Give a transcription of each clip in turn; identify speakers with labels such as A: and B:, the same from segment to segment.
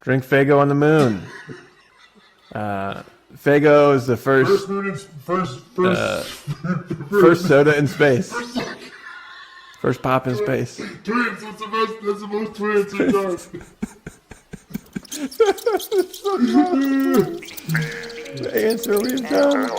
A: Drink Faygo on the moon. Faygo is the first soda in space. First pop in space.
B: Twins, that's the most twins you've done.
A: The answer we've done.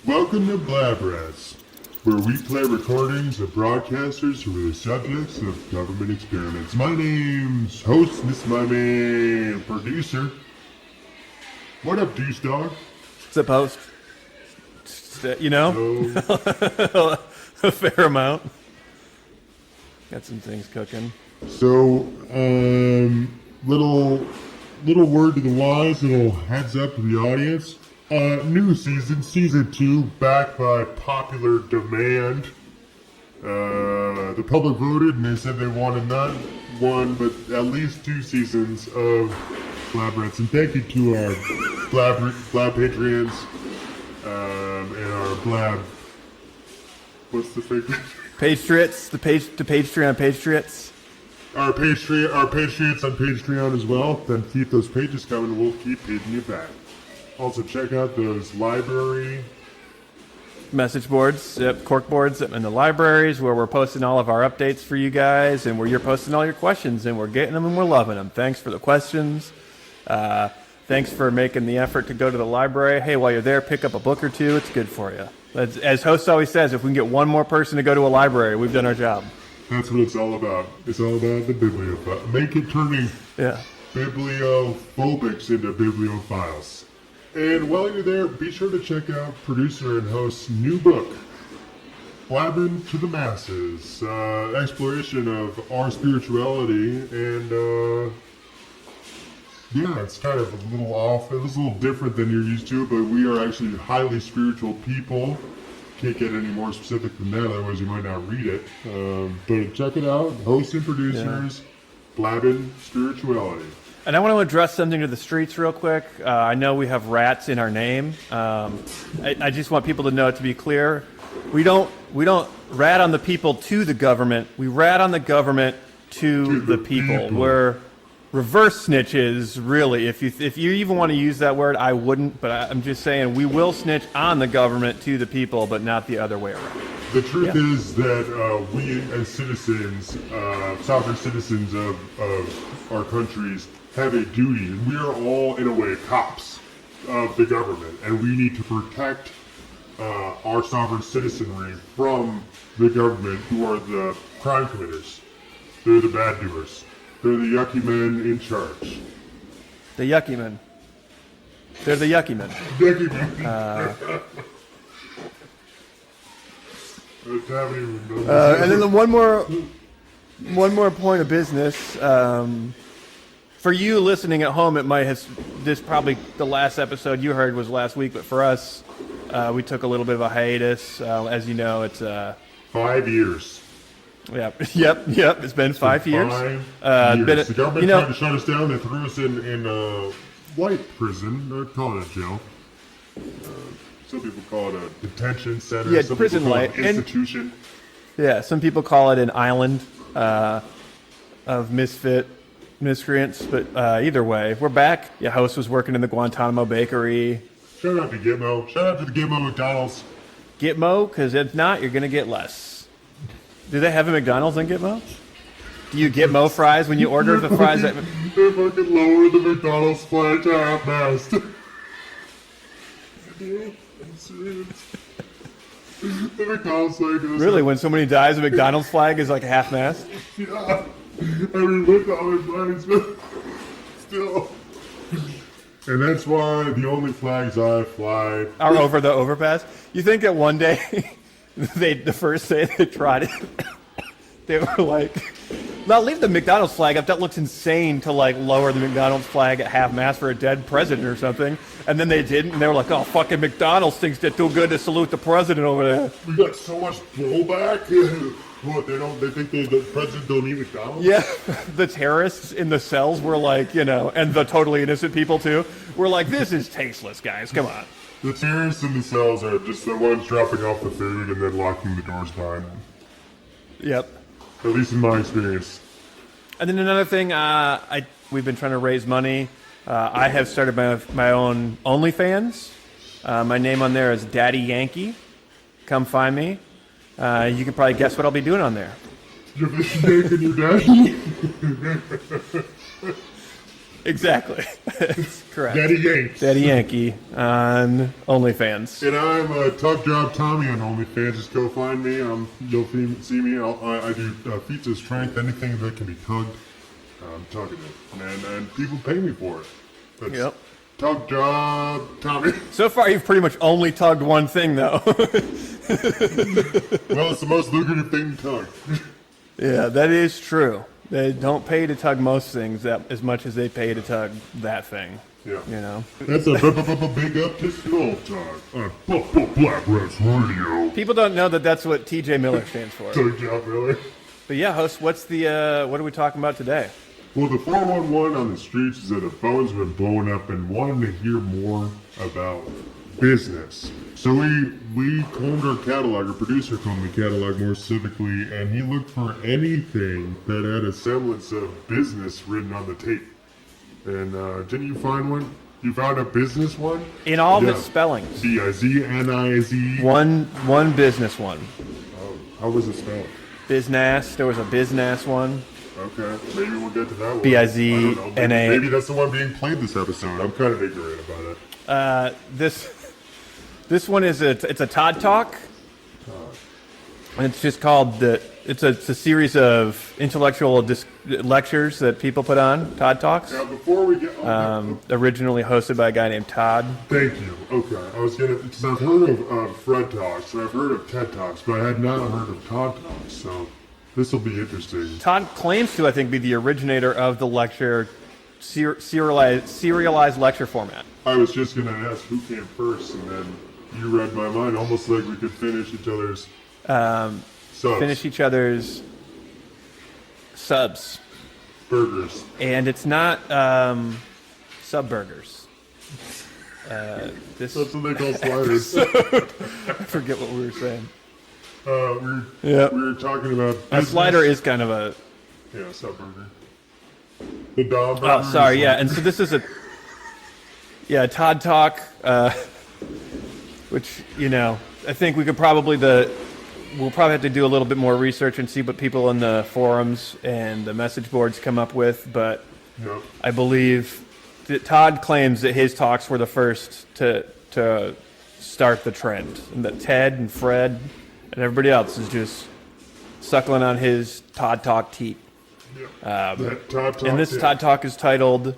B: Welcome to Blabrats, where we play recordings of broadcasters who are the subjects of government experiments. My name's host, this is my main producer. What up, Deuce Dog?
A: Supposed. You know? A fair amount. Got some things cooking.
B: So, little word to the wise, little heads up to the audience. New season 2, back by popular demand. The public voted and they said they wanted not one, but at least 2 seasons of Blabrats. And thank you to our Blab Patreons, and our Blab, what's the fake name?
A: Patriots, the Patreon Patriots.
B: Our Patriots on Patreon as well. Then keep those pages coming, we'll keep paging you back. Also, check out those library
A: message boards, cork boards in the libraries where we're posting all of our updates for you guys and where you're posting all your questions and we're getting them and we're loving them. Thanks for the questions. Thanks for making the effort to go to the library. Hey, while you're there, pick up a book or two. It's good for you. As host always says, if we can get one more person to go to a library, we've done our job.
B: That's what it's all about. It's all about the bibliophile. Make it turning bibliophobics into bibliophiles. And while you're there, be sure to check out producer and host's new book, Blabbing to the Masses, exploration of our spirituality, and it's kind of a little off. It was a little different than you're used to, but we are actually highly spiritual people. Can't get any more specific than that, otherwise you might not read it. But check it out, hosts and producers, Blabbing Spirituality.
A: And I want to address something to the streets real quick. I know we have rats in our name. I just want people to know, to be clear, we don't rat on the people to the government. We rat on the government to the people. We're reverse snitches, really. If you even want to use that word, I wouldn't. But I'm just saying we will snitch on the government to the people, but not the other way around.
B: The truth is that we as citizens, sovereign citizens of our countries, have a duty. We are all, in a way, cops of the government, and we need to protect our sovereign citizenry from the government, who are the crime committers. They're the bad doers. They're the yucky men in charge.
A: The yucky men. They're the yucky men.
B: Yucky men.
A: And then one more point of business. For you listening at home, it might have probably the last episode you heard was last week, but for us, we took a little bit of a hiatus. As you know, it's
B: 5 years.
A: Yep. It's been 5 years.
B: 5 years. The government tried to shut us down. They threw us in white prison. They call it a jail. Some people call it a detention center.
A: Yeah,
B: some
A: prison
B: people call
A: light.
B: it an institution.
A: Some people call it an island of miscreants, but either way, we're back. Your host was working in the Guantanamo bakery.
B: Shout out to Gitmo. Shout out to the Gitmo McDonald's.
A: Gitmo, because if not, you're going to get less. Do they have a McDonald's in Gitmo? Do you Gitmo fries when you order the fries?
B: They fucking lower the McDonald's flag to half-mast. I'm serious. The McDonald's flag is...
A: Really? When somebody dies, a McDonald's flag is like half-mast?
B: Yeah. I mean, with the other flags, but still. And that's why the only flags I fly
A: are over the overpass. You think that one day, the first day they tried it, they were like, Now leave the McDonald's flag up. That looks insane to like lower the McDonald's flag at half-mast for a dead president or something. And then they didn't, and they were like, "Oh, fucking McDonald's thinks they're too good to salute the president over there."
B: We got so much blowback. What, they think the president don't eat McDonald's?
A: Yeah, the terrorists in the cells were like, and the totally innocent people too, were like, "This is tasteless, guys. Come on."
B: The terrorists in the cells are just the ones dropping off the food and then locking the doors behind them.
A: Yep.
B: At least in my experience.
A: And then another thing, we've been trying to raise money. I have started my own OnlyFans. My name on there is Daddy Yankee. Come find me. You can probably guess what I'll be doing on there.
B: You're yanking your daddy?
A: Exactly. That's correct.
B: Daddy Yanks.
A: Daddy Yankee on OnlyFans.
B: And I'm Tough Job Tommy on OnlyFans. Just go find me. You'll see me. I do feats of strength, anything that can be tugged. I'm tugging it, and people pay me for it. That's
A: Yep.
B: Tough Job Tommy.
A: So far, you've pretty much only tugged one thing, though.
B: Well, it's the most lucrative thing to tug.
A: Yeah, that is true. They don't pay to tug most things as much as they pay to tug that thing.
B: Yeah. That's a big up to Skull Talk on Black Rats Radio.
A: People don't know that that's what TJ Miller stands for.
B: Tough Job Miller.
A: But yeah, host, what are we talking about today?
B: Well, the 411 on the streets is that the phones have been blowing up and wanting to hear more about business. So we combed our catalog, our producer combed the catalog more specifically, and he looked for anything that had a semblance of business written on the tape. And didn't you find one? You found a business one?
A: In all of its spellings.
B: B-I-Z-N-I-Z.
A: One business one.
B: Oh, how was it spelled?
A: Biznas. There was a Biznas one.
B: Okay, maybe we'll get to that one.
A: B-I-Z-N-A.
B: Maybe that's the one being played this episode. I'm kind of ignorant about it.
A: This one is it's a Todd Talk, and it's just called it's a series of intellectual lectures that people put on, Todd Talks.
B: Now, before we get
A: originally hosted by a guy named Todd.
B: Thank you. Okay, because I've heard of Fred Talks and I've heard of TED Talks, but I had not heard of Todd Talks. So this will be interesting.
A: Todd claims to, I think, be the originator of the lecture serialized lecture format.
B: I was just going to ask who came first, and then you read my mind, almost like we could finish each other's subs.
A: Finish each other's subs.
B: Burgers.
A: And it's not sub burgers.
B: That's what they call sliders.
A: I forget what we were saying.
B: We were talking about
A: A
B: business.
A: slider is kind of a...
B: Yeah, sub burger. The Dom burger.
A: Oh, sorry, yeah. And so this is a Todd Talk, which, I think we'll probably have to do a little bit more research and see what people in the forums and the message boards come up with, but
B: Yep.
A: I believe that Todd claims that his talks were the first to start the trend, and that Ted and Fred and everybody else is just suckling on his Todd Talk teat.
B: That Todd Talk,
A: And this Todd Talk is titled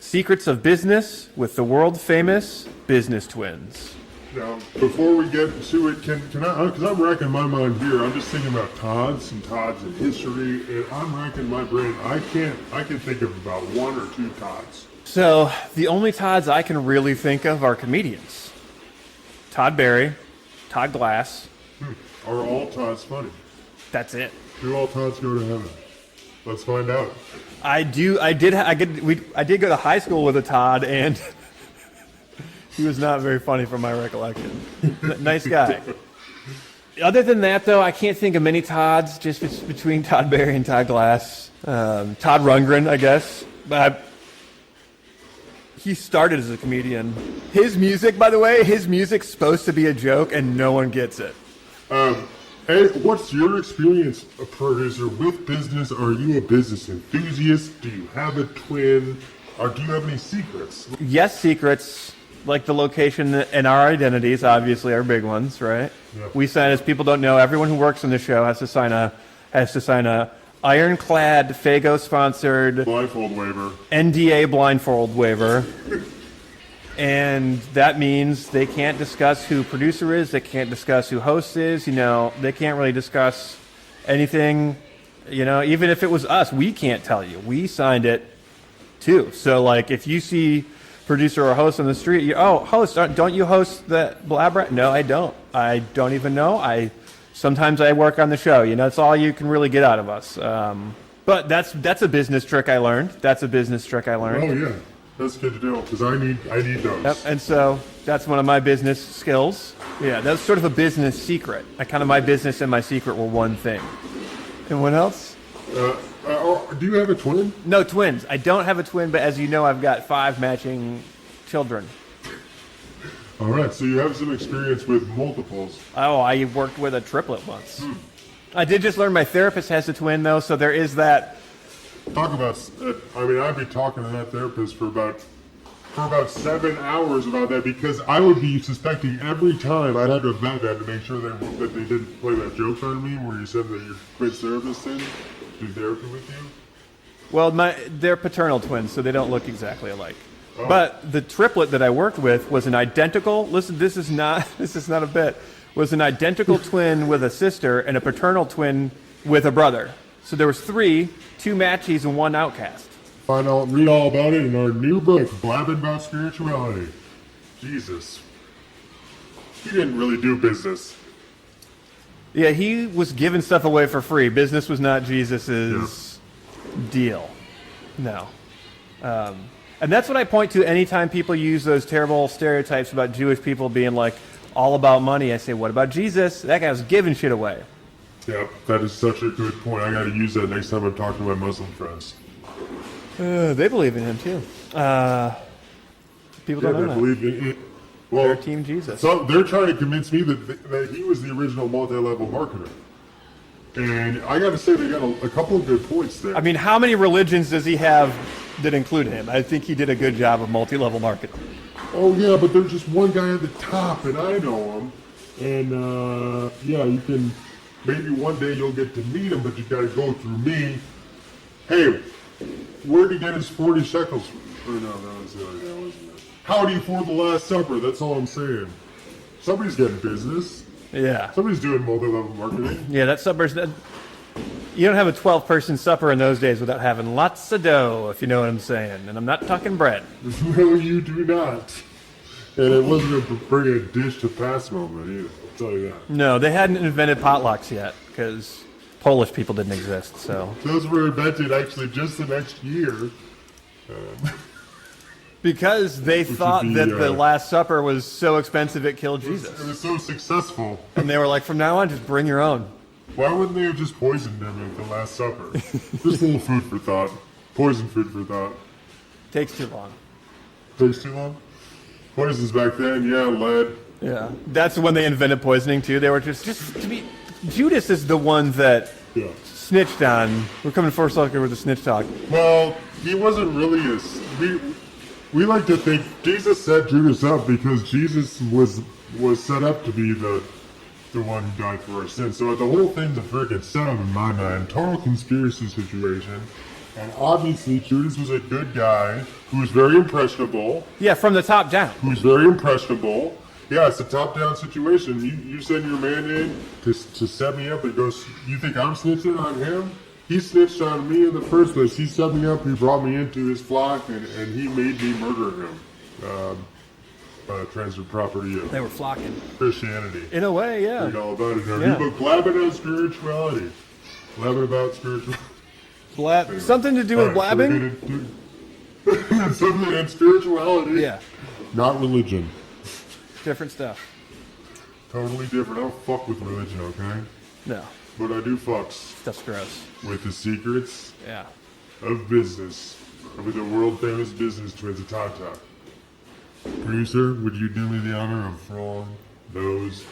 A: Secrets of Business with the World Famous Business Twins.
B: Now, before we get to it, can I, because I'm racking my mind here, I'm just thinking about Todd's and history, and I'm racking my brain. I can think of about one or two Todds.
A: So, the only Todds I can really think of are comedians. Todd Barry, Todd Glass.
B: Are all Todds funny?
A: That's it.
B: Do all Todds go to heaven? Let's find out.
A: I did go to high school with a Todd, and he was not very funny from my recollection. Nice guy. Other than that, though, I can't think of many Todds, just between Todd Barry and Todd Glass. Todd Rundgren, I guess. He started as a comedian. His music, by the way, music's supposed to be a joke, and no one gets it.
B: And what's your experience, a producer, with business? Are you a business enthusiast? Do you have a twin? Or do you have any secrets?
A: Yes, secrets, like the location and our identities, obviously, are big ones, right?
B: Yeah.
A: We sign, as people don't know, everyone who works on the show has to sign a ironclad, Fago-sponsored
B: Blindfold waiver.
A: NDA blindfold waiver. And that means they can't discuss who producer is, they can't discuss who host is, they can't really discuss anything You know, even if it was us, we can't tell you. We signed it too. So, like, if you see producer or host on the street, host, don't you host the Blabber? No, I don't. I don't even know. Sometimes I work on the show. You know, it's all you can really get out of us. But that's a business trick I learned.
B: Oh yeah, that's good to know because I need those.
A: Yep. And so that's one of my business skills. Yeah, that's sort of a business secret. My business and my secret were one thing. And what else?
B: Do you have a twin?
A: No twins. I don't have a twin, but as you know, I've got 5 matching children.
B: All right, so you have some experience with multiples.
A: Oh, I worked with a triplet once. I did just learn my therapist has a twin, though, so there is that.
B: Talk about, I'd be talking to that therapist for about 7 hours about that because I would be suspecting every time I'd have to vet that to make sure that they didn't play that joke on me where you said that your quit therapist did do therapy with you.
A: Well, they're paternal twins, so they don't look exactly alike.
B: Oh.
A: But the triplet that I worked with was an identical. Listen, this is not a bit. Was an identical twin with a sister and a paternal twin with a brother. So there was 3, 2 matchies and 1 outcast.
B: Read all about it in our new book, Blabbing About Spirituality. Jesus. He didn't really do business.
A: Yeah, he was giving stuff away for free. Business was not Jesus's deal. No. And that's what I point to anytime people use those terrible stereotypes about Jewish people being like all about money. I say, what about Jesus? That guy was giving shit away.
B: Yeah, that is such a good point. I got to use that next time I'm talking to my Muslim friends.
A: They believe in him too. People don't know that.
B: Believe in it. Well,
A: they're Team Jesus.
B: So they're trying to convince me that he was the original multi-level marketer. And I got to say, they got a couple of good points there.
A: I mean, how many religions does he have that include him? I think he did a good job of multi-level marketing.
B: Oh, yeah, but there's just one guy at the top, and I know him. And, you can, maybe one day you'll get to meet him, but you got to go through me. Hey, where'd he get his 40 shekels? Or no, that wasn't it. How do you afford the Last Supper? That's all I'm saying. Somebody's getting business.
A: Yeah.
B: Somebody's doing multi-level marketing.
A: Yeah, that supper's... You don't have a 12-person supper in those days without having lots of dough, if you know what I'm saying. And I'm not talking bread.
B: No, you do not. And it wasn't a bring a dish to pass moment either, I'll tell you that.
A: No, they hadn't invented potlucks yet, because Polish people didn't exist, so...
B: Those were invented actually just the next year.
A: Because they thought that the Last Supper was so expensive it killed Jesus.
B: It was so successful.
A: And they were like, from now on, just bring your own.
B: Why wouldn't they have just poisoned him at the Last Supper? Just a little food for thought. Poison food for thought.
A: Takes too long.
B: Takes too long? Poisons back then, yeah, lead.
A: Yeah. That's when they invented poisoning, too. They were just to be... Judas is the one that snitched on... We're coming for sucker with the snitch talk.
B: Well, he wasn't really we like to think Jesus set Judas up because Jesus was set up to be the one who died for our sins. So the whole thing's a freaking setup in my mind. Total conspiracy situation. And obviously Judas was a good guy who was very impressionable.
A: Yeah, from the top down.
B: Who's very impressionable. Yeah, it's a top-down situation. You send your man in to set me up and goes, you think I'm snitching on him? He snitched on me in the first place. He set me up, he brought me into his flock, and he made me murder him. Transferred property of
A: They were flocking.
B: Christianity.
A: In a way, yeah.
B: Read all about it in our new book, Blabbing on Spirituality. Blabbing about spirituality.
A: Something to do with blabbing?
B: Something in spirituality.
A: Yeah.
B: Not religion.
A: Different stuff.
B: Totally different. I don't fuck with religion, okay?
A: No.
B: But I do fucks
A: Stuff's gross.
B: with the secrets
A: Yeah.
B: of business. With the world famous business twins of Todd Talk. Producer, would you do me the honor of throwing those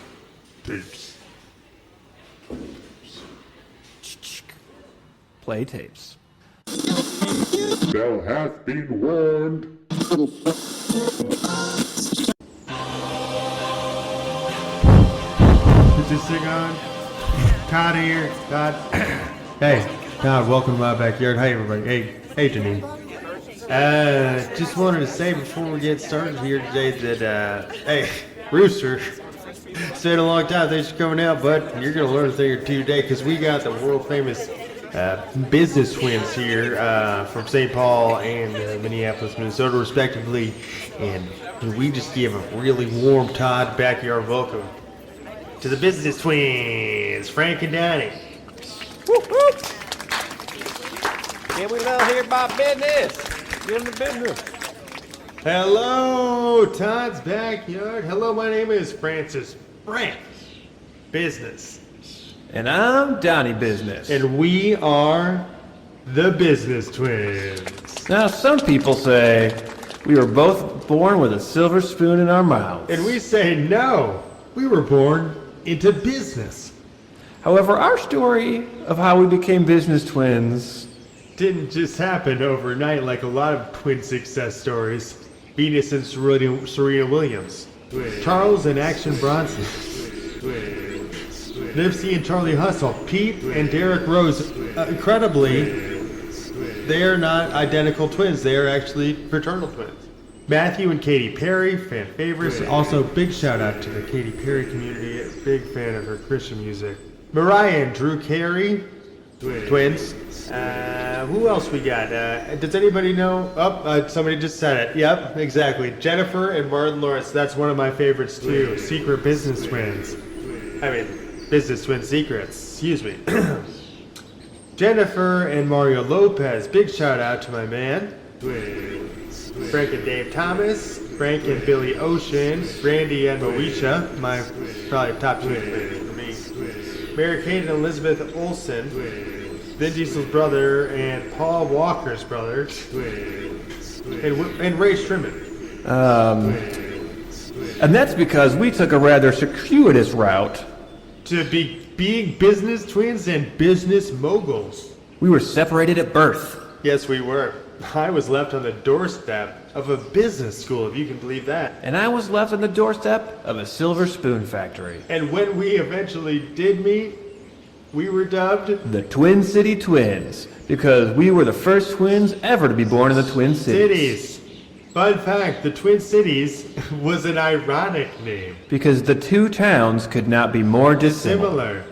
B: tapes?
A: Play tapes.
B: Thou hast been warned.
C: Is this thing on? Todd here. Todd. Hey, Todd, welcome to my backyard. Hey, everybody. Hey, Janine. Just wanted to say before we get started here today that, hey, Rooster, stayed a long time. Thanks for coming out, bud. You're going to learn a thing or two today because we got the world famous business twins here from St. Paul and Minneapolis, Minnesota, respectively. And we just give a really warm Todd backyard welcome to the business twins, Frank and Danny.
D: And we love hear about business. Get into business.
C: Hello, Todd's backyard. Hello, my name is Francis Frank Business.
A: And I'm Donnie Business.
C: And we are the business twins.
A: Now, some people say we were both born with a silver spoon in our mouths.
C: And we say no. We were born into business.
A: However, our story of how we became business twins
C: Didn't just happen overnight like a lot of twin success stories. Venus and Serena Williams. Charles and Action Bronson. Nipsey and Charlie Hustle. Pete and Derek Rose. Incredibly, they are not identical twins. They are actually fraternal twins. Matthew and Katy Perry, fan favorites. Also, big shout out to the Katy Perry community. Big fan of her Christian music. Mariah and Drew Carey, twins. Who else we got? Does anybody know? Somebody just said it. Yep, exactly. Jennifer and Martin Lawrence. That's one of my favorites too. Secret business twins. I mean, business twin secrets. Excuse me. Jennifer and Mario Lopez. Big shout out to my man. Frank and Dave Thomas. Frank and Billy Ocean. Randy and Moesha. My probably top two twins for me. Mary Kate and Elizabeth Olsen. Vin Diesel's brother and Paul Walker's brother. And Ray Strimman.
A: and that's because we took a rather circuitous route.
C: To be being business twins and business moguls.
A: We were separated at birth.
C: Yes, we were. I was left on the doorstep of a business school, if you can believe that.
A: And I was left on the doorstep of a silver spoon factory.
C: And when we eventually did meet, we were dubbed
A: The Twin City Twins, because we were the first twins ever to be born in the Twin Cities.
C: Cities. Fun fact, the Twin Cities was an ironic name.
A: Because the two towns could not be more dissimilar.
C: Similar.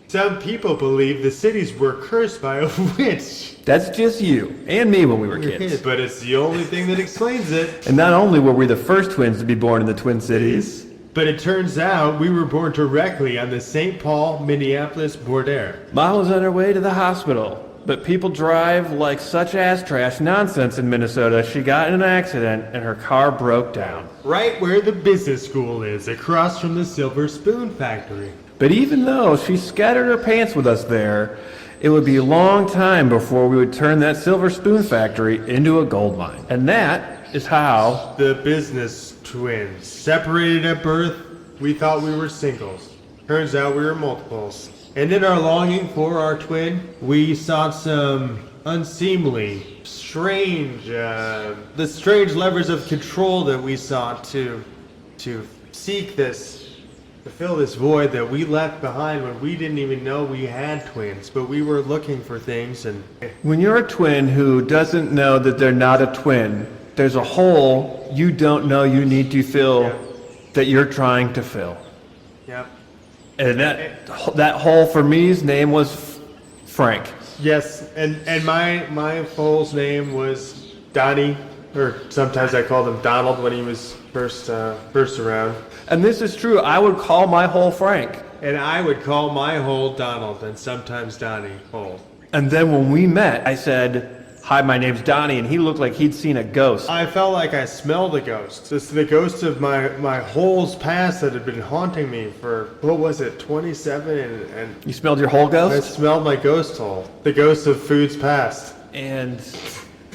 C: Some people believe the cities were cursed by a witch.
A: That's just you and me when we were kids.
C: But it's the only thing that explains it.
A: And not only were we the first twins to be born in the Twin Cities,
C: But it turns out we were born directly on the St. Paul, Minneapolis border.
A: Mom was on her way to the hospital. But people drive like such ass trash nonsense in Minnesota. She got in an accident and her car broke down.
C: Right where the business school is, across from the Silver Spoon Factory.
A: But even though she scattered her pants with us there, it would be a long time before we would turn that Silver Spoon Factory into a gold mine. And that is how
C: The business twins. Separated at birth, we thought we were singles. Turns out we were multiples. And in our longing for our twin, we sought some unseemly, strange, the strange levers of control that we sought to seek this, to fill this void that we left behind when we didn't even know we had twins, but we were looking for things. And
A: when you're a twin who doesn't know that they're not a twin, there's a hole you don't know you need to fill that you're trying to fill.
C: Yep.
A: And that hole for me's name was Frank.
C: Yes, and my foal's name was Donnie, or sometimes I called him Donald when he was first around.
A: And this is true. I would call my hole Frank.
C: And I would call my hole Donald, and sometimes Donnie hole.
A: And then when we met, I said, "Hi, my name's Donnie," and he looked like he'd seen a ghost.
C: I felt like I smelled a ghost. It's the ghost of my hole's past that had been haunting me for, what was it, 27, and
A: You smelled your hole
C: I
A: ghost?
C: smelled my ghost hole. The ghost of foods past.
A: And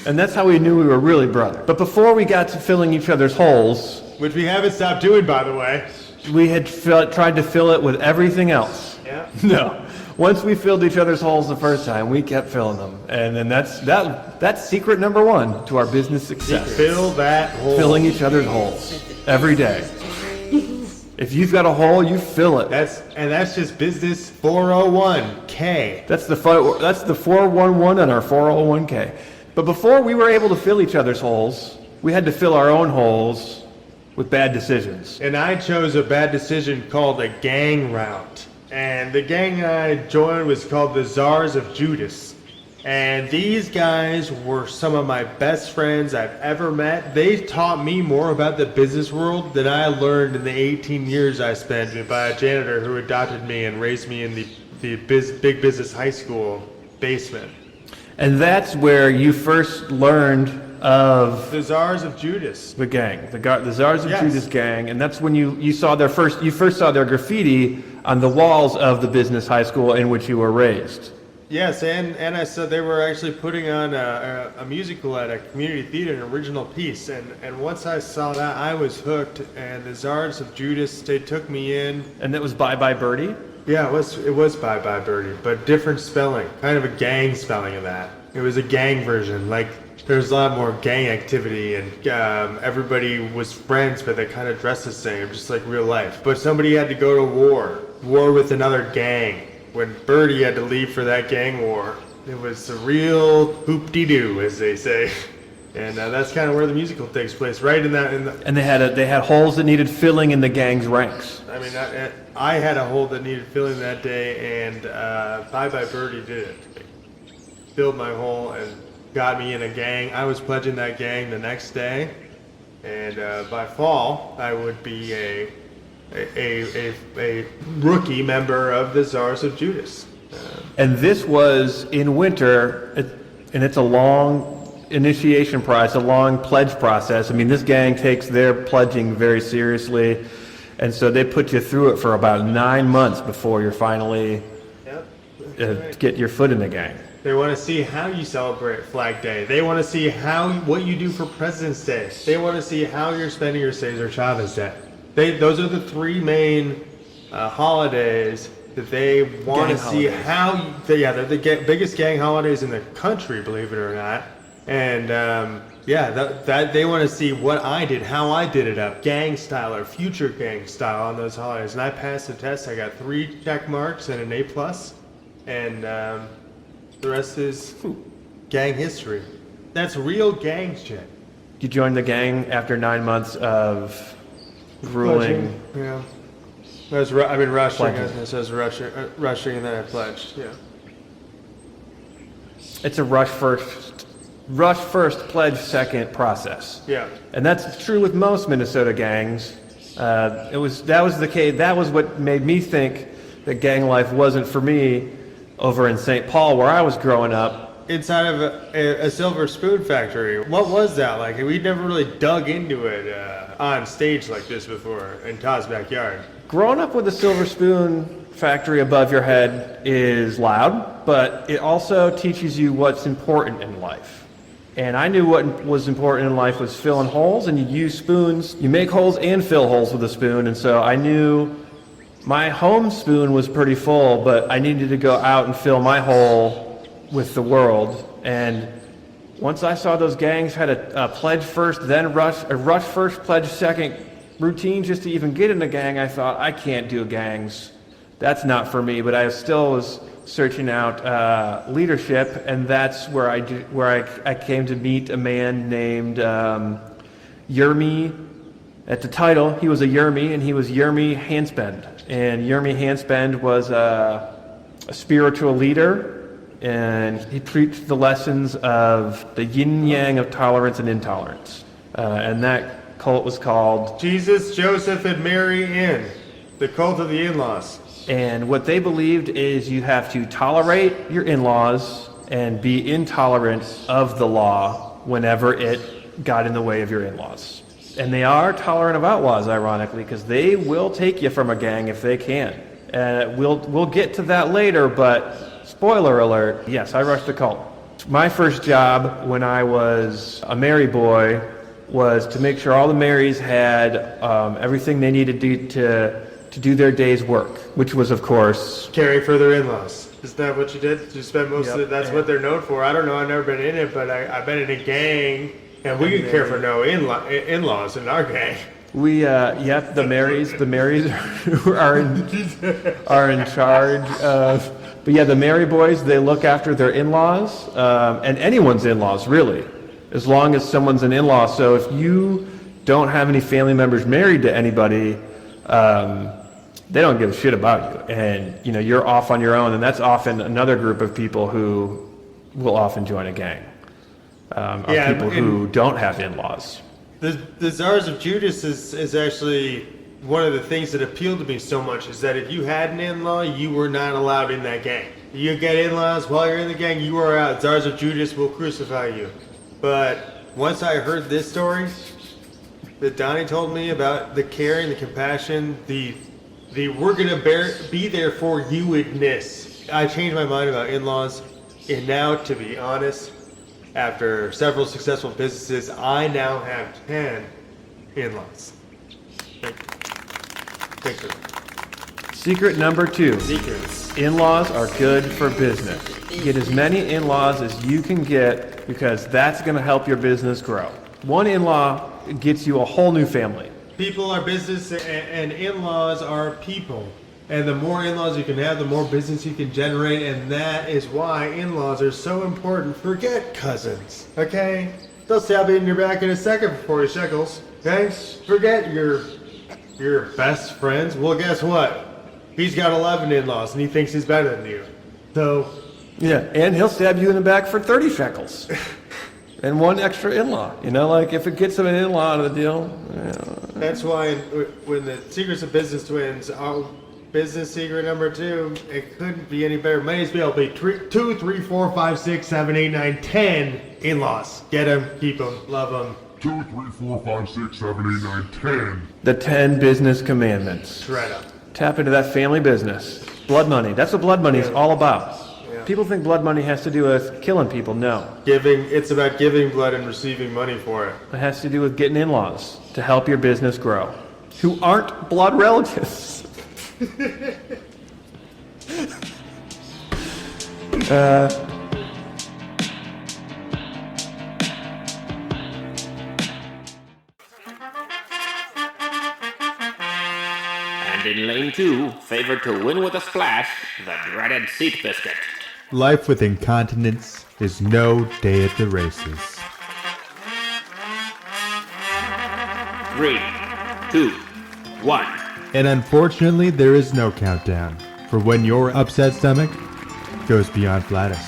A: that's how we knew we were really brothers. But before we got to filling each other's holes,
C: Which we haven't stopped doing, by the way.
A: we had tried to fill it with everything else.
C: Yeah.
A: No. Once we filled each other's holes the first time, we kept filling them. And then that's secret number one to our business success.
C: Fill that hole.
A: Filling each other's holes every day. If you've got a hole, you fill it.
C: That's just business 401k.
A: That's the 411 on our 401k. But before we were able to fill each other's holes, we had to fill our own holes with bad decisions.
C: And I chose a bad decision called a gang route. And the gang I joined was called the Czars of Judas. And these guys were some of my best friends I've ever met. They taught me more about the business world than I learned in the 18 years I spent by a janitor who adopted me and raised me in the big business high school basement.
A: And that's where you first learned of
C: The Czars of Judas.
A: the gang, the Czars of
C: Yes.
A: Judas gang, and that's when you saw you first saw their graffiti on the walls of the business high school in which you were raised.
C: Yes, and I saw they were actually putting on a musical at a community theater, an original piece, and once I saw that, I was hooked. And the Czars of Judas, they took me in.
A: And that was Bye Bye Birdie.
C: Yeah, it was Bye Bye Birdie, but different spelling, kind of a gang spelling of that. It was a gang version, like there's a lot more gang activity, and everybody was friends, but they kind of dressed the same, just like real life. But somebody had to go to war with another gang. When Birdie had to leave for that gang war, it was a real hoop-de-doo, as they say. And that's kind of where the musical takes place, right in that.
A: And they had holes that needed filling in the gang's ranks.
C: I mean, I had a hole that needed filling that day, and Bye Bye Birdie did it. Filled my hole and got me in a gang. I was pledging that gang the next day, and by fall, I would be a rookie member of the Czars of Judas.
A: And this was in winter, and it's a long initiation process, a long pledge process. I mean, this gang takes their pledging very seriously, and so they put you through it for about 9 months before you're finally get your foot in the gang.
C: They want to see how you celebrate Flag Day. They want to see what you do for President's Day. They want to see how you're spending your Cesar Chavez Day. Those are the three main holidays that they want to see how. They're the biggest gang holidays in the country, believe it or not. And that they want to see what I did, how I did it up, gang style or future gang style on those holidays. And I passed the test. I got 3 check marks and an A+, and the rest is gang history. That's real gang shit.
A: You joined the gang after 9 months of grueling.
C: Yeah. I've been rushing.
A: Pledging.
C: I was rushing, and then I pledged. Yeah.
A: It's a rush first, pledge second process.
C: Yeah.
A: And that's true with most Minnesota gangs. That was the case. That was what made me think that gang life wasn't for me over in St. Paul, where I was growing up.
C: Inside of a silver spoon factory. What was that like? We'd never really dug into it on stage like this before in Todd's backyard.
A: Growing up with a silver spoon factory above your head is loud, but it also teaches you what's important in life. And I knew what was important in life was filling holes, and you use spoons. You make holes and fill holes with a spoon, and so I knew my home spoon was pretty full, but I needed to go out and fill my hole with the world. And once I saw those gangs had a pledge first, then rush first, pledge second routine just to even get in the gang, I thought, I can't do gangs. That's not for me. But I still was searching out leadership, and that's where I came to meet a man named Yermi. At the title, he was a Yermi, and he was Yermi Handspend. And Yermi Handspend was a spiritual leader, and he preached the lessons of the yin-yang of tolerance and intolerance. And that cult was called
C: Jesus, Joseph, and Mary In, the cult of the in-laws.
A: And what they believed is you have to tolerate your in-laws and be intolerant of the law whenever it got in the way of your in-laws. And they are tolerant of outlaws, ironically, because they will take you from a gang if they can. We'll get to that later, but spoiler alert, yes, I rushed the cult. My first job when I was a Mary boy was to make sure all the Marys had everything they needed to do their day's work, which was, of course,
C: Caring for their in-laws. Is that what you did? You spent most of it? That's
A: Yep.
C: what they're known for. I don't know. I've never been in it, but I've been in a gang, and we can care for no in-laws in our gang.
A: the Marys are in charge of. But yeah, the Mary boys, they look after their in-laws and anyone's in-laws, really, as long as someone's an in-law. So if you don't have any family members married to anybody, they don't give a shit about you, and you're off on your own, and that's often another group of people who will often join a gang. Are people who don't have in-laws.
C: The Czars of Judas is actually one of the things that appealed to me so much, is that if you had an in-law, you were not allowed in that gang. You get in-laws while you're in the gang, you are out. Czars of Judas will crucify you. But once I heard this story that Donnie told me about the caring, the compassion, the we're gonna be there for you-ness, I changed my mind about in-laws. And now, to be honest, after several successful businesses, I now have 10 in-laws. Thank you.
A: Secret number 2.
C: Secrets.
A: In-laws are good for business. Get as many in-laws as you can get, because that's going to help your business grow. One in-law gets you a whole new family.
C: People are business, and in-laws are people. And the more in-laws you can have, the more business you can generate, and that is why in-laws are so important. Forget cousins, okay? They'll stab you in your back in a second for 40 shekels, okay? Forget your best friends. Well, guess what? He's got 11 in-laws, and he thinks he's better than you. So...
A: yeah, and he'll stab you in the back for 30 shekels. And one extra in-law. If it gets him an in-law out of the deal.
C: That's why when the Secrets of Business Twins... business secret number 2, it couldn't be any better. May as well be 2, 3, 4, 5, 6, 7, 8, 9, 10 in-laws. Get them, keep them, love them.
B: 2, 3, 4, 5, 6, 7, 8, 9, 10.
A: The 10 business commandments.
C: Shred up.
A: Tap into that family business. Blood money. That's what blood money is all about.
C: Yeah.
A: People think blood money has to do with killing people. No.
C: It's about giving blood and receiving money for it.
A: It has to do with getting in-laws to help your business grow, who aren't blood relatives.
E: And in lane 2, favored to win with a splash, the dreaded seat biscuit.
C: Life with incontinence is no day at the races.
E: 3, 2, 1.
C: And unfortunately, there is no countdown for when your upset stomach goes beyond flatus.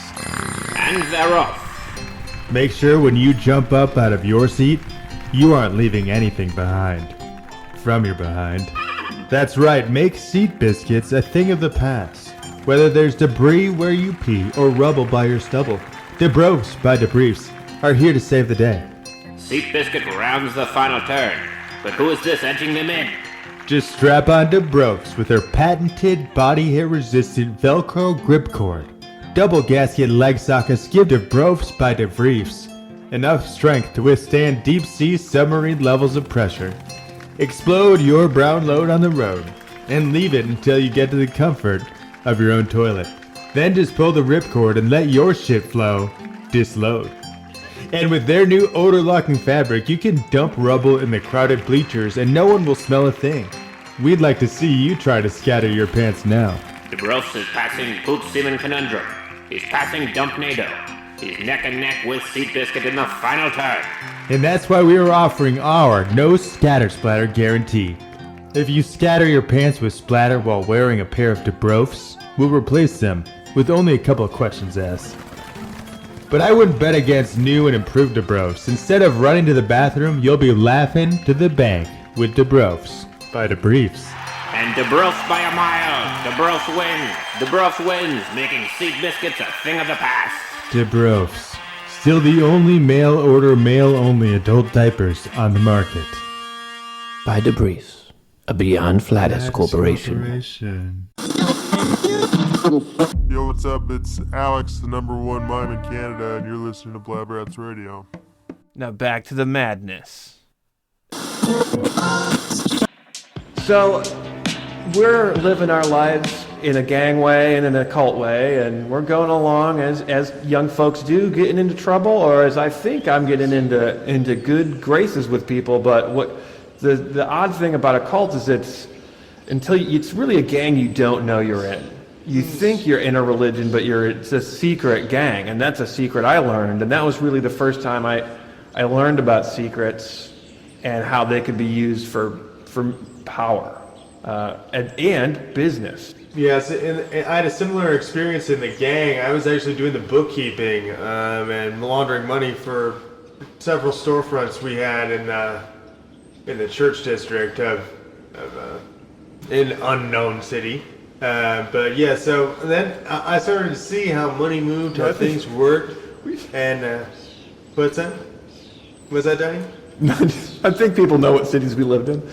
E: And they're off.
C: Make sure when you jump up out of your seat, you aren't leaving anything behind. From your behind. That's right, make seat biscuits a thing of the past. Whether there's debris where you pee or rubble by your stubble, Debros by Debriefs are here to save the day.
E: Seat biscuit rounds the final turn. But who is this edging them in?
C: Just strap on Debros with their patented body hair resistant Velcro grip cord. Double gasket leg sockets give Debros by Debriefs enough strength to withstand deep sea submarine levels of pressure. Explode your brown load on the road and leave it until you get to the comfort of your own toilet. Then just pull the ripcord and let your shit flow. Disload. And with their new odor-locking fabric, you can dump rubble in the crowded bleachers and no one will smell a thing. We'd like to see you try to scatter your pants now.
E: Debros is passing Poop Seaman Conundrum. He's passing Dumpnado. He's neck and neck with Seat Biscuit in the final turn.
C: And that's why we are offering our no scatter splatter guarantee. If you scatter your pants with splatter while wearing a pair of Debrofs, we'll replace them with only a couple of questions asked. But I wouldn't bet against new and improved Debrofs. Instead of running to the bathroom, you'll be laughing to the bank with Debrofs by Debriefs.
E: And Debros by a mile. Debros wins. Debros wins, making Seat Biscuits a thing of the past.
C: Debrofs, still the only mail-order, mail-only adult diapers on the market.
F: By Debris, a Beyond Flatus Corporation.
B: Yo, what's up? It's Alex, the #1 mime in Canada, and you're listening to Blabrats Radio.
A: Now back to the madness. So, we're living our lives in a gang way and in a cult way, and we're going along as young folks do, getting into trouble, or as I think I'm getting into good graces with people. But what the odd thing about a cult is it's really a gang you don't know you're in. You think you're in a religion, but it's a secret gang, and that's a secret I learned, and that was really the first time I learned about secrets and how they could be used for power. and business.
C: Yes, and I had a similar experience in the gang. I was actually doing the bookkeeping and laundering money for several storefronts we had in the church district of an unknown city. But yeah, so then I started to see how money moved, how things worked, and what's that? Was that Danny?
A: I think people know what cities we lived in.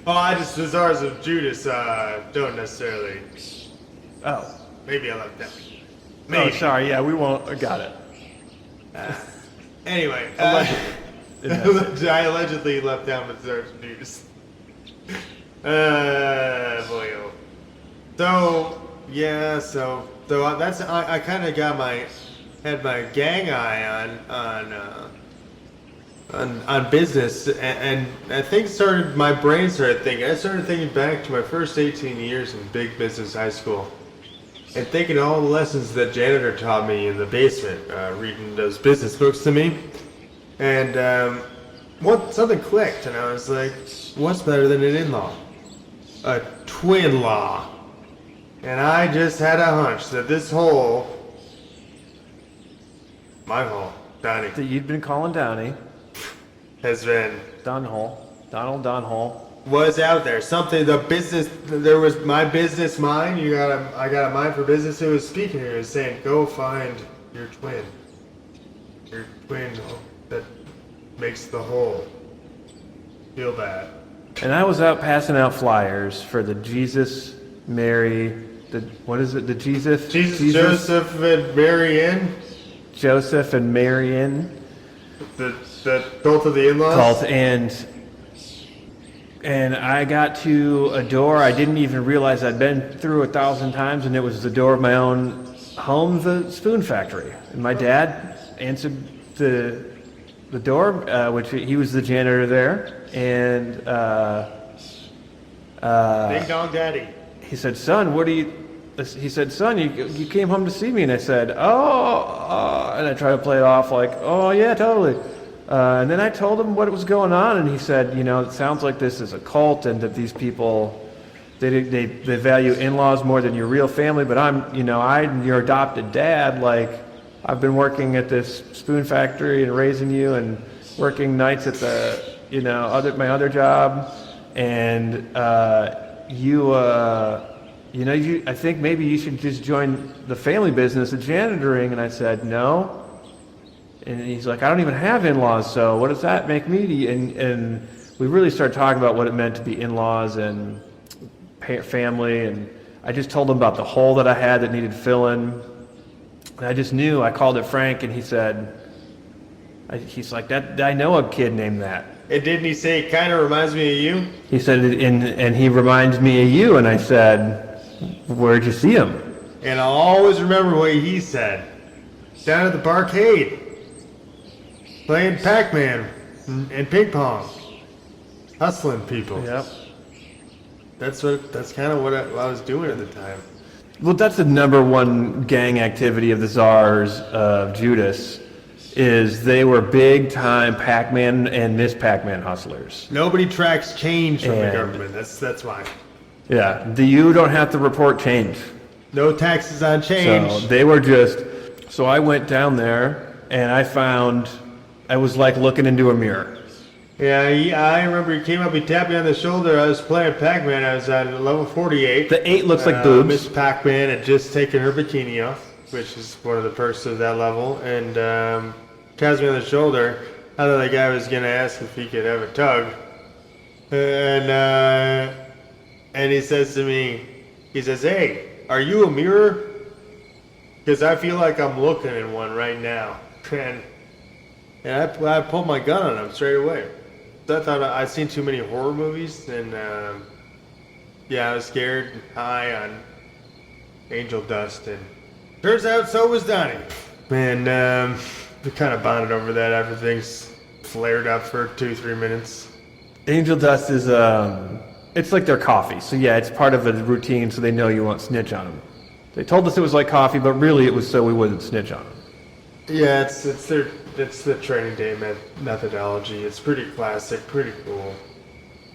C: Oh, I just Bazaars of Judas don't necessarily.
A: Oh.
C: Maybe I left that.
A: Oh,
C: Maybe.
A: sorry. Yeah, we won't. I got it.
C: Anyway,
A: Allegedly.
C: I allegedly left down Bazaars of Judas. Boy, oh. So yeah, so that's I kind of had my gang eye on business, and I think my brain started thinking. I started thinking back to my first 18 years in big business high school, and thinking of all the lessons that janitor taught me in the basement, reading those business books to me, and something clicked, and I was like, what's better than an in-law? A twin-law. And I just had a hunch that my hole, Donnie,
A: That you'd been calling Downey.
C: has been
A: Donald Donhole.
C: was out there. Something there was my business mind. I got a mind for business. It was speaking here. It was saying, go find your twin. Your twin that makes the whole. Feel that.
A: And I was out passing out flyers for the Jesus, Mary, what is it? The Jesus,
C: Joseph and Mary Ann,
A: Joseph and Marion
C: the cult of the in-laws.
A: cult, and I got to a door I didn't even realize I'd been through 1,000 times, and it was the door of my own home, the spoon factory. And my dad answered the door, which he was the janitor there, and
C: Ding dong daddy.
A: he said, "Son, he said, "Son, you came home to see me." And I said, "Oh," and I tried to play it off like, "Oh yeah, totally." And then I told him what was going on, and he said, "It sounds like this is a cult, and that these people, they value in-laws more than your real family. But I'm your adopted dad. Like, I've been working at this spoon factory and raising you, and working nights at my other job, and I think maybe you should just join the family business of janitoring." And I said, "No." And he's like, "I don't even have in-laws, so what does that make me?" And we really started talking about what it meant to be in-laws and family. And I just told him about the hole that I had that needed filling. And I just knew. I called it Frank, and he's like, "That I know a kid named that."
C: And didn't he say it kind of reminds me of you?
A: He said, and he reminds me of you. And I said, "Where'd you see him?"
C: And I'll always remember what he said. Down at the barcade. Playing Pac-Man and ping pong. Hustling people.
A: Yep.
C: That's kind of what I was doing at the time.
A: Well, that's the number one gang activity of the czars of Judas, is they were big time Pac-Man and Miss Pac-Man hustlers.
C: Nobody tracks change from the
A: And-
C: government. That's why.
A: Yeah, you don't have to report change.
C: No taxes on change.
A: So they were so I went down there and I was like looking into a mirror.
C: Yeah, I remember he came up, he tapped me on the shoulder. I was playing Pac-Man. I was at level 48.
A: The 8 looks like boobs.
C: Miss Pac-Man had just taken her bikini off, which is one of the perks of that level. And taps me on the shoulder. I thought the guy was going to ask if he could have a tug. And he says to me, "Hey, are you a mirror? Because I feel like I'm looking in one right now." And I pulled my gun on him straight away. So I thought I'd seen too many horror movies, and I was scared and high on angel dust, and turns out so was Donnie. And we kind of bonded over that after things flared up for 2-3 minutes.
A: Angel dust is it's like their coffee. So yeah, it's part of the routine, so they know you won't snitch on them. They told us it was like coffee, but really it was so we wouldn't snitch on them.
C: Yeah, it's the training day methodology. It's pretty classic, pretty cool.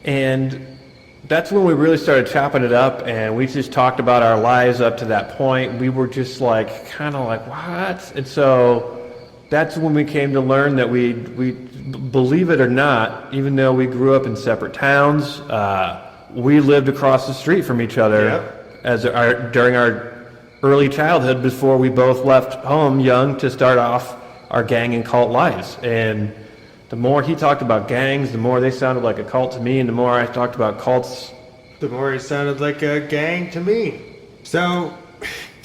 A: And that's when we really started chopping it up, and we just talked about our lives up to that point. We were just like, kind of like, what? And so that's when we came to learn that we believe it or not, even though we grew up in separate towns, we lived across the street from each other during our early childhood before we both left home young to start off our gang and cult lives. And the more he talked about gangs, the more they sounded like a cult to me, and the more I talked about cults,
C: the more it sounded like a gang to me. So,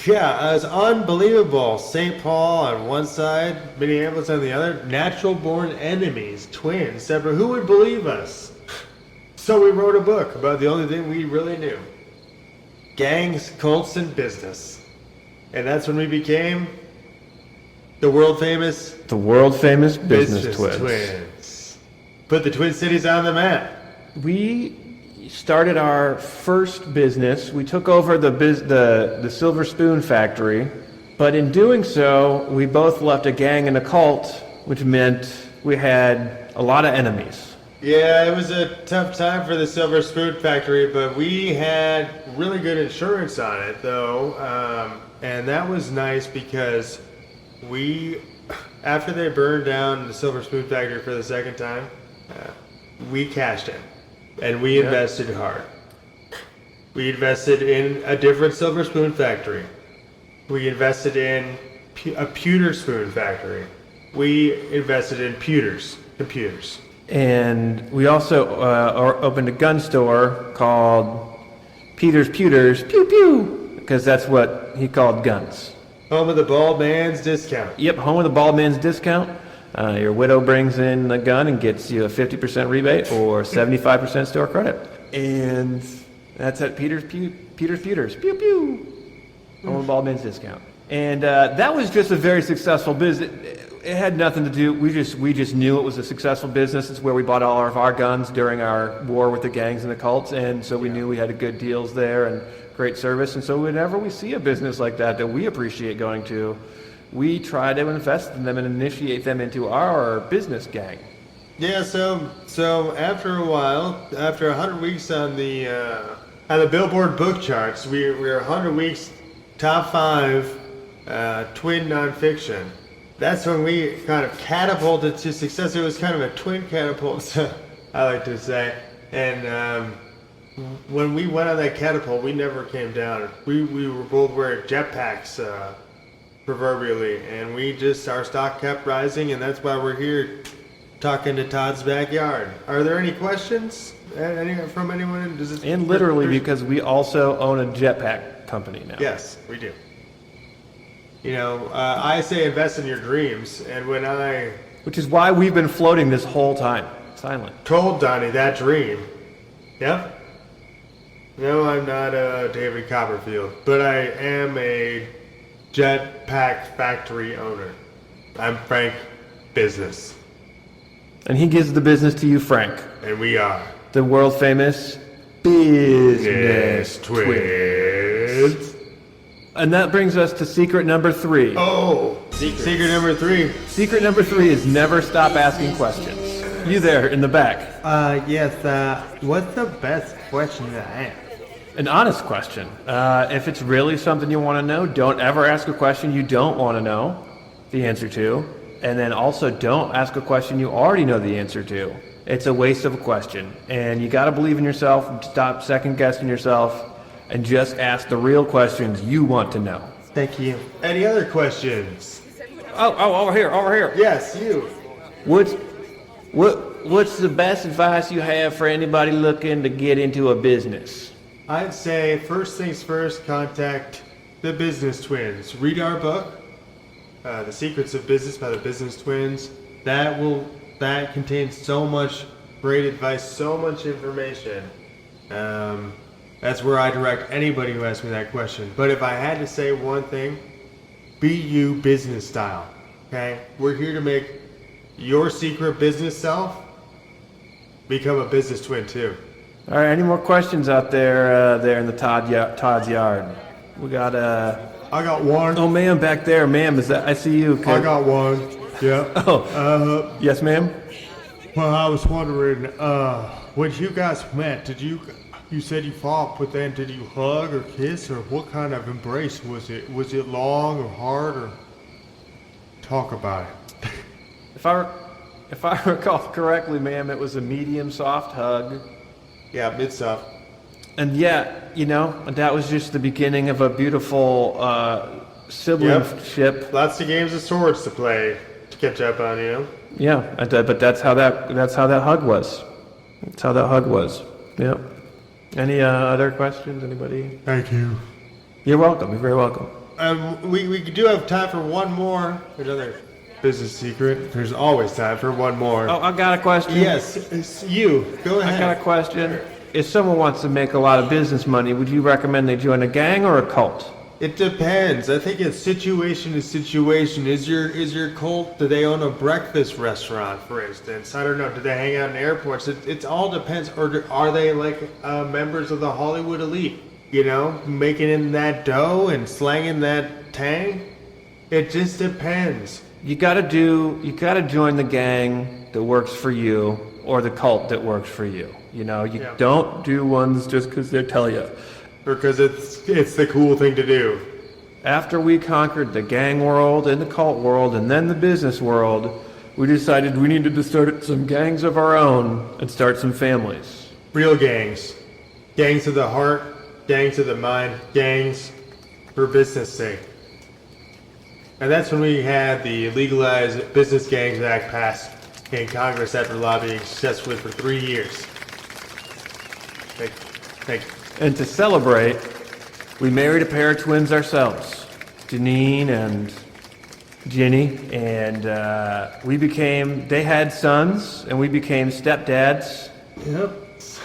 C: yeah, it was unbelievable. St. Paul on one side, Minneapolis on the other, natural-born enemies, twins, separate. Who would believe us? So we wrote a book about the only thing we really knew. Gangs, cults, and business. And that's when we became the world-famous
A: business twins.
C: Put the Twin Cities on the map.
A: We started our first business. We took over the Silver Spoon factory, but in doing so, we both left a gang and a cult, which meant we had a lot of enemies.
C: Yeah, it was a tough time for the Silver Spoon factory, but we had really good insurance on it, though, and that was nice because after they burned down the Silver Spoon factory for the second time, we cashed in. And we invested hard. We invested in a different Silver Spoon factory. We invested in a pewter spoon factory. We invested in computers.
A: And we also opened a gun store called Peter's Pewters, Pew Pew, because that's what he called guns.
C: Home of the bald man's discount.
A: Yep, home of the bald man's discount. Your widow brings in the gun and gets you a 50% rebate or 75% store credit. And that's at Peter's Pewters. Pew pew. Home of the bald man's discount. And that was just a very successful business. It had nothing to do, we just knew it was a successful business. It's where we bought all of our guns during our war with the gangs and the cults. And so we knew we had good deals there and great service. And so whenever we see a business like that we appreciate going to, we try to invest in them and initiate them into our business gang.
C: Yeah, so after a while, after 100 weeks on the Billboard book charts, we were 100 weeks top 5 twin nonfiction. That's when we kind of catapulted to success. It was kind of a twin catapult, I like to say. And when we went on that catapult, we never came down. We were both wearing jetpacks, proverbially, and our stock kept rising, and that's why we're here talking to Todd's backyard. Are there any questions from anyone?
A: And literally, because we also own a jetpack company now.
C: Yes, we do. You know, I say invest in your dreams, and
A: which is why we've been floating this whole time, silent.
C: Told Donnie that dream. Yep. No, I'm not David Copperfield, but I am a jetpack factory owner. I'm Frank Business.
A: And he gives the business to you, Frank.
C: And we are
A: the world famous business
C: twins.
A: And that brings us to secret number 3.
C: Oh, secret number 3.
A: Secret number 3 is never stop asking questions. You there in the back.
C: Yes, what's the best question to ask?
A: An honest question. If it's really something you want to know, don't ever ask a question you don't want to know the answer to. And then also don't ask a question you already know the answer to. It's a waste of a question. And you got to believe in yourself, stop second guessing yourself, and just ask the real questions you want to know.
C: Thank you. Any other questions?
A: Oh, over here.
C: Yes, you.
A: What's the best advice you have for anybody looking to get into a business?
C: I'd say first things first, contact the Business Twins. Read our book, The Secrets of Business by the Business Twins. That contains so much great advice, so much information. That's where I direct anybody who asks me that question. But if I had to say one thing, be you business style. Okay? We're here to make your secret business self become a business twin too.
A: All right, any more questions out there there in the Todd's yard? We got
C: I got one.
A: Oh, ma'am, back there, ma'am. Is that? I see you. Okay.
C: I got one. Yeah.
A: Oh. Yes, ma'am.
C: Well, I was wondering, when you guys met, did you You said you fought, but then did you hug or kiss, or what kind of embrace was it? Was it long or hard, or talk about it?
A: If I recall correctly, ma'am, it was a medium soft hug.
C: Yeah, mid soft.
A: And yeah, that was just the beginning of a beautiful siblingship.
C: Lots of games of swords to play to catch up on,
A: Yeah, but that's how that hug was. That's how that hug was. Yep. Any other questions? Anybody?
C: Thank you.
A: You're welcome. You're very welcome.
C: We do have time for one more. There's another business secret. There's always time for one more.
A: Oh, I got a question.
C: Yes, it's you. Go ahead.
A: I got a question. If someone wants to make a lot of business money, would you recommend they join a gang or a cult?
C: It depends. I think it's situation to situation. Is your cult? Do they own a breakfast restaurant, for instance? I don't know. Do they hang out in airports? It all depends. Or are they like members of the Hollywood elite? Making in that dough and slanging that tang. It just depends.
A: You gotta join the gang that works for you or the cult that works for you. You don't do ones just because they tell you.
C: Because it's the cool thing to do.
A: After we conquered the gang world and the cult world and then the business world, we decided we needed to start some gangs of our own and start some families.
C: Real gangs. Gangs of the heart, gangs of the mind, gangs for business sake. And that's when we had the Legalized Business Gangs Act passed in Congress after lobbying successfully for 3 years. Thank you.
A: And to celebrate, we married a pair of twins ourselves, Janine and Ginny, and they had sons, and we became stepdads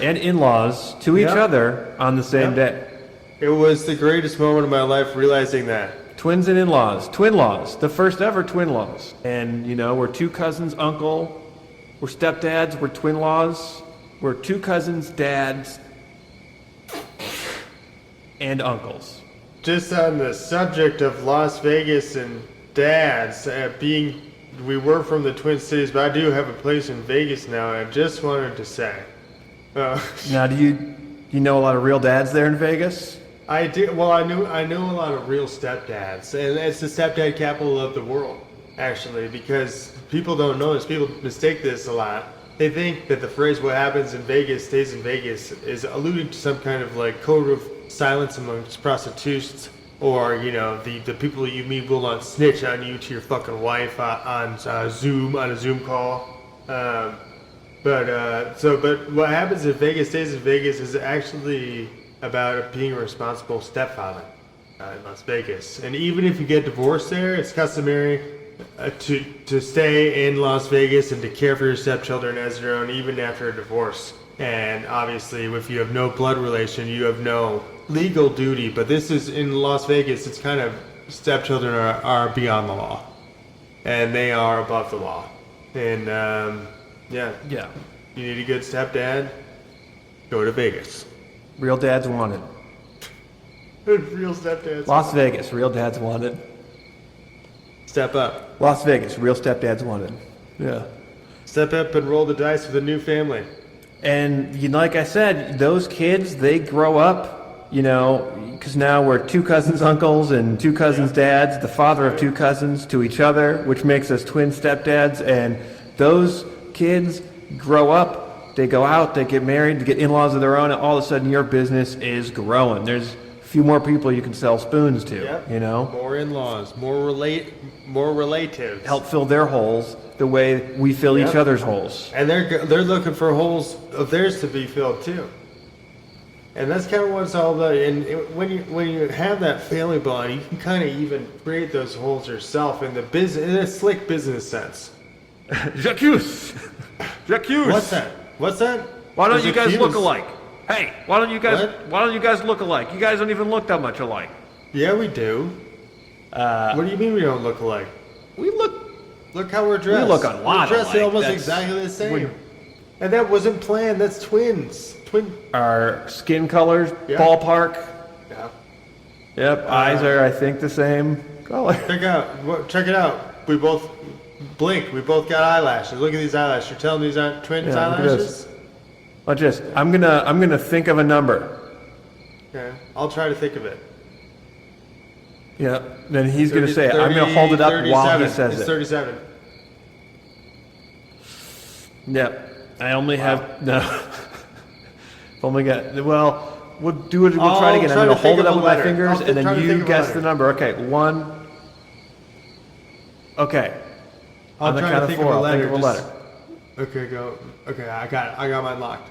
A: and in-laws to each other on the same day.
C: It was the greatest moment of my life realizing that.
A: Twins and in-laws, twin-laws, the first ever twin-laws. And, we're two cousins, uncle, we're stepdads, we're twin-laws, we're two cousins, dads, and uncles.
C: Just on the subject of Las Vegas and dads, we were from the Twin Cities, but I do have a place in Vegas now, and I just wanted to say.
A: Now, do you know a lot of real dads there in Vegas?
C: I did. Well, I knew a lot of real stepdads, and it's the stepdad capital of the world, actually, because people don't know this. People mistake this a lot. They think that the phrase "what happens in Vegas stays in Vegas" is alluding to some kind of like code of silence amongst prostitutes, or the people you meet will not snitch on you to your fucking wife on a Zoom call. But what happens in Vegas stays in Vegas is actually about being a responsible stepfather in Las Vegas. And even if you get divorced there, it's customary to stay in Las Vegas and to care for your stepchildren as your own, even after a divorce. And obviously, if you have no blood relation, you have no legal duty. But this is in Las Vegas. It's kind of stepchildren are beyond the law, and they are above the law. And yeah. You need a good stepdad? Go to Vegas.
A: Real dads wanted.
C: Real stepdads.
A: Las Vegas, real dads wanted.
C: Step up.
A: Las Vegas, real stepdads wanted. Yeah.
C: Step up and roll the dice with a new family.
A: And like I said, those kids, they grow up, because now we're two cousins, uncles, and two cousins, dads, the father of two cousins to each other, which makes us twin stepdads. And those kids grow up, they go out, they get married, they get in-laws of their own, and all of a sudden your business is growing. There's a few more people you can sell spoons to,
C: More in-laws, more relatives.
A: Help fill their holes the way we fill each other's holes.
C: And they're looking for holes of theirs to be filled too. And that's kind of what it's all about. And when you have that family bond, you can kind of even create those holes yourself in in a slick business sense.
A: J'accuse.
C: What's that?
A: Why don't you guys look alike? Hey, why don't you guys look alike? You guys don't even look that much alike.
C: Yeah, we do. What do you mean we don't look alike?
A: We look.
C: Look how we're dressed.
A: We look a lot
C: We're dressed
A: alike.
C: almost exactly the same. And that wasn't planned. That's twins.
A: Our skin colors, ballpark.
C: Yeah.
A: Yep, eyes are, I think, the same color.
C: Check it out. We both blinked. We both got eyelashes. Look at these eyelashes. You're telling me these aren't twins' eyelashes?
A: Watch this. I'm gonna think of a number.
C: Okay. I'll try to think of it.
A: Yeah. Then he's gonna say it. I'm gonna hold it up while he says
C: It's
A: it.
C: 37.
A: Yep. I only have no. I've only got well. We'll do it. We'll try it again. I'm
C: try
A: gonna
C: to
A: hold
C: think
A: it up
C: of a
A: with my
C: letter.
A: fingers,
C: I'll
A: and
C: try
A: then
C: to
A: you
C: think of a
A: guess
C: letter.
A: the number. Okay. 1. Okay.
C: I'll
A: On the
C: try
A: count
C: to
A: of
C: think
A: 4,
C: of a
A: I'll
C: letter.
A: think of a
C: just-
A: letter.
C: Okay, go. Okay, I got it. I got mine locked.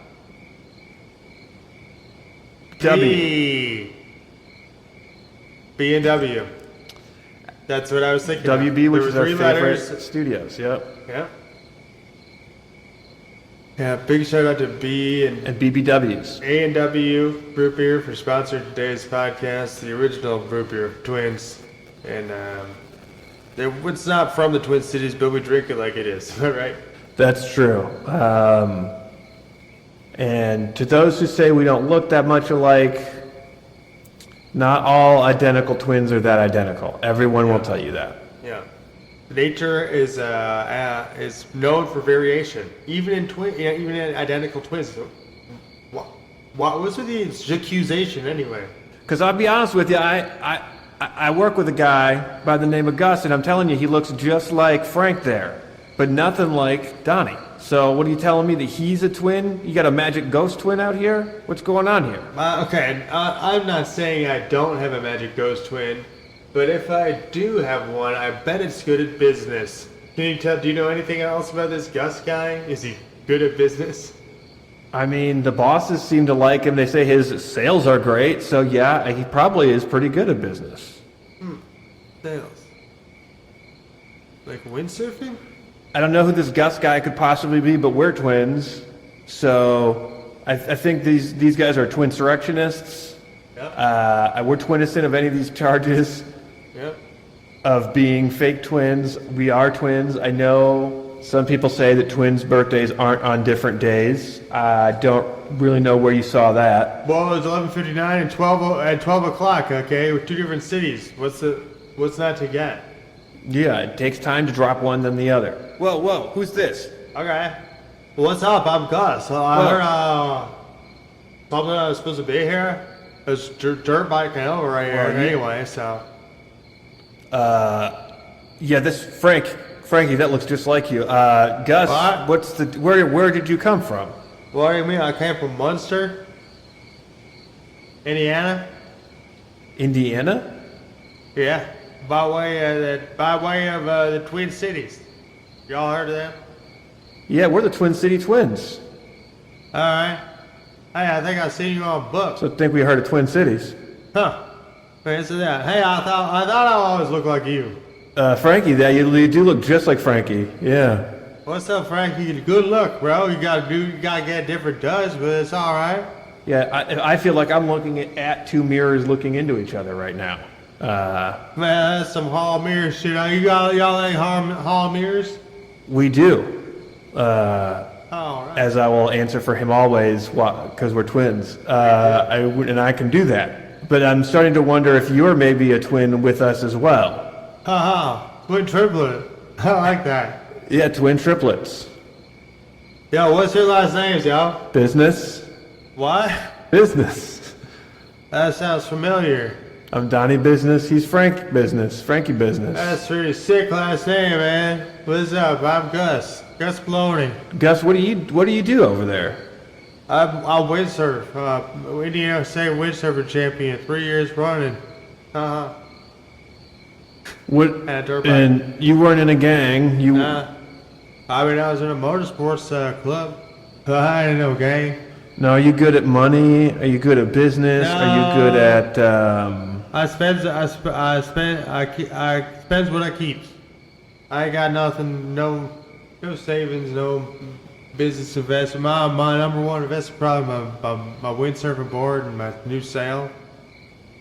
A: W.
C: B and W. That's what I was thinking.
A: WB,
C: of.
A: which
C: There
A: is
C: were
A: our
C: 3
A: favorite
C: letters.
A: studios. Yep.
C: Yeah. Yeah, big shout out to B and
A: And BBWs.
C: A and W Root Beer for sponsoring today's podcast, the original Root Beer Twins. And it's not from the Twin Cities, but we drink it like it is, right?
A: That's true. And to those who say we don't look that much alike, not all identical twins are that identical. Everyone will tell you that.
C: Yeah. Nature is known for variation, even in identical twins. What was with the accusation anyway?
A: Because I'll be honest with you, I work with a guy by the name of Gus, and I'm telling you, he looks just like Frank there, but nothing like Donnie. So what are you telling me, that he's a twin? You got a magic ghost twin out here? What's going on here?
C: Okay, I'm not saying I don't have a magic ghost twin, but if I do have one, I bet it's good at business. Can you tell? Do you know anything else about this Gus guy? Is he good at business?
A: I mean, the bosses seem to like him. They say his sales are great, so yeah, he probably is pretty good at business.
C: Sales. Like windsurfing?
A: I don't know who this Gus guy could possibly be, but we're twins, so I think these guys are twinsurrectionists.
C: Yep.
A: We're innocent of any of these charges
C: Yep.
A: of being fake twins. We are twins. I know some people say that twins' birthdays aren't on different days. I don't really know where you saw that.
C: Well, it was 11:59 and 12 o'clock. Okay, with 2 different cities. What's not to get?
A: Yeah, it takes time to drop one than the other. Whoa, who's this?
C: Okay. What's up? I'm Gus. I heard something I was supposed to be here. There's dirt biking over right here anyway. So.
A: Yeah, this Frankie, that looks just like you. Gus,
C: What?
A: where did you come from?
C: What do you mean? I came from Munster, Indiana.
A: Indiana?
C: Yeah, by way of the Twin Cities. Y'all heard of that?
A: Yeah, we're the Twin City Twins.
C: All right. Hey, I think I seen you on books.
A: So I think we heard of Twin Cities.
C: Huh? Answer that. Hey, I thought I always looked like you.
A: Frankie, you do look just like Frankie. Yeah.
C: What's up, Frankie? Good look, bro. You gotta get different does, but it's all right.
A: Yeah, I feel like I'm looking at 2 mirrors looking into each other right now.
C: Man, that's some hall mirror shit. Y'all like hall mirrors?
A: We do.
C: All right.
A: As I will answer for him always, because we're twins. I can do that. But I'm starting to wonder if you're maybe a twin with us as well.
C: Haha, twin triplet. I like that.
A: Yeah, twin triplets.
C: Yo, what's your last names, yo?
A: Business.
C: What?
A: Business.
C: That sounds familiar.
A: I'm Donnie Business. He's Frank Business. Frankie Business.
C: That's a pretty sick last name, man. What's up? I'm Gus. Gus Baloney.
A: Gus, what do you do over there?
C: I windsurf. Indiana State windsurfing champion 3 years running.
A: What?
C: And a dirt bike.
A: And you weren't in a gang.
C: I was in a motorsports club. I ain't no gang.
A: No, are you good at money? Are you good at business? Are you good at?
C: I spends what I keep. I ain't got nothing, no savings, no business investment. My number one investment probably my windsurfing board and my new sail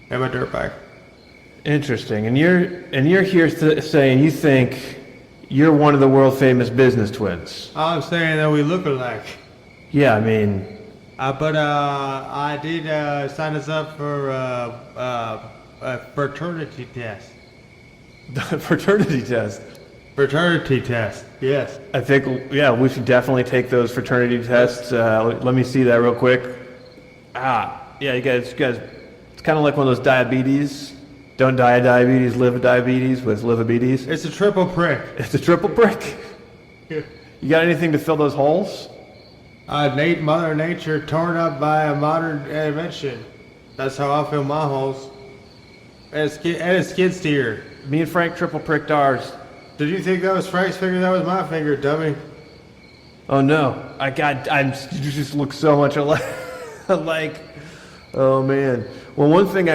C: and my dirt bike.
A: Interesting. And you're here saying you think you're one of the world famous business twins.
C: I'm saying that we look alike.
A: Yeah, I mean.
C: But I did sign us up for a fraternity test.
A: The fraternity test.
C: Fraternity test. Yes.
A: I think, yeah, we should definitely take those fraternity tests. Let me see that real quick. Yeah, you guys, it's kind of like one of those diabetes. Don't die of diabetes, live of diabetes with livabetes.
C: It's a triple prick.
A: It's a triple prick. You got anything to fill those holes?
C: Mother Nature torn up by a modern invention. That's how I fill my holes. And a skid steer.
A: Me and Frank triple pricked ours.
C: Did you think that was Frank's finger? That was my finger, dummy.
A: Oh no, you just look so much alike. Oh man. Well, one thing